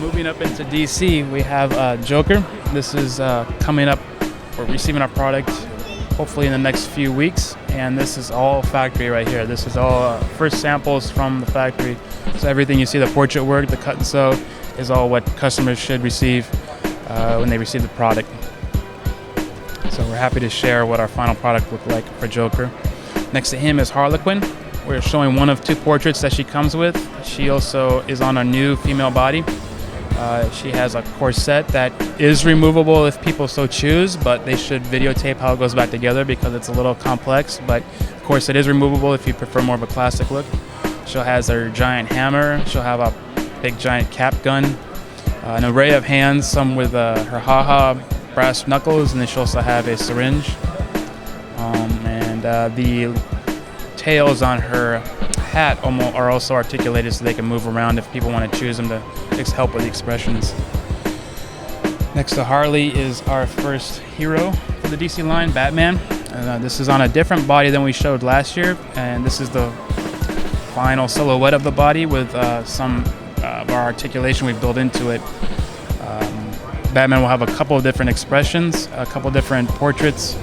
Moving up into DC, we have Joker. This is coming up. We're receiving our product hopefully in the next few weeks, and this is all factory right here. This is all first samples from the factory. So everything you see, the portrait work, the cut and sew, is all what customers should receive when they receive the product. So we're happy to share what our final product looked like for Joker. Next to him is Harley Quinn. We're showing one of two portraits that she comes with. She also is on a new female body. She has a corset that is removable if people so choose, but they should videotape how it goes back together because it's a little complex. But of course, it is removable if you prefer more of a classic look. She'll has her giant hammer. She'll have a big giant cap gun, an array of hands, some with her ha-ha brass knuckles, and then she'll also have a syringe. And the tails on her hat are also articulated so they can move around if people want to choose them to help with the expressions. Next to Harley is our first hero for the DC line, Batman. This is on a different body than we showed last year, and this is the final silhouette of the body with some of our articulation we've built into it. Batman will have a couple of different expressions, a couple different portraits,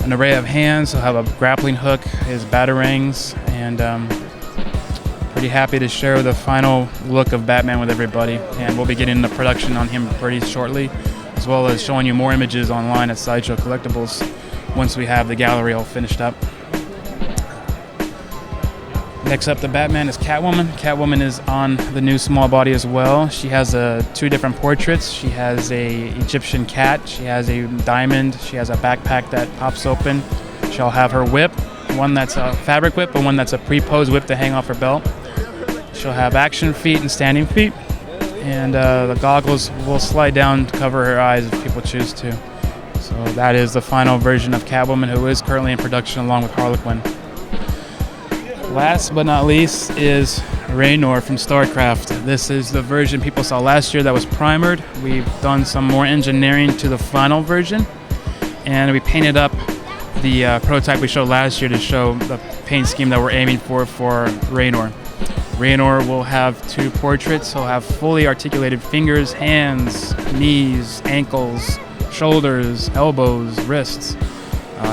an array of hands. He'll have a grappling hook, his batarangs, and pretty happy to share the final look of Batman with everybody. And we'll be getting into production on him pretty shortly, as well as showing you more images online at Sideshow Collectibles once we have the gallery all finished up. Next up to Batman is Catwoman. Catwoman is on the new small body as well. She has two different portraits. She has a Egyptian cat. She has a diamond. She has a backpack that pops open. She'll have her whip, one that's a fabric whip and one that's a pre-posed whip to hang off her belt. She'll have action feet and standing feet. And the goggles will slide down to cover her eyes if people choose to. So that is the final version of Catwoman, who is currently in production along with Harley Quinn. Last but not least is Raynor from StarCraft. This is the version people saw last year that was primered. We've done some more engineering to the final version, and we painted up the prototype we showed last year to show the paint scheme that we're aiming for Raynor. Raynor will have two portraits. He'll have fully articulated fingers, hands, knees, ankles, shoulders, elbows, wrists.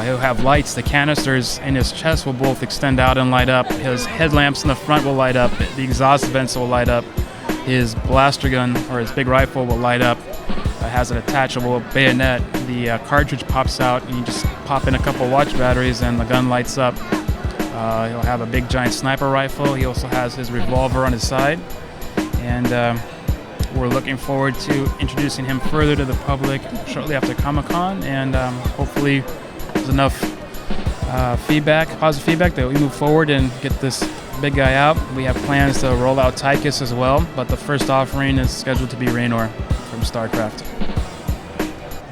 He'll have lights. The canisters in his chest will both extend out and light up. His headlamps in the front will light up. The exhaust vents will light up. His blaster gun, or his big rifle, will light up. It has an attachable bayonet. The cartridge pops out, and you just pop in a couple watch batteries, and the gun lights up. He'll have a big giant sniper rifle. He also has his revolver on his side. And we're looking forward to introducing him further to the public shortly after Comic-Con, and hopefully there's enough positive feedback that we move forward and get this big guy out. We have plans to roll out Tychus as well, but the first offering is scheduled to be Raynor from StarCraft.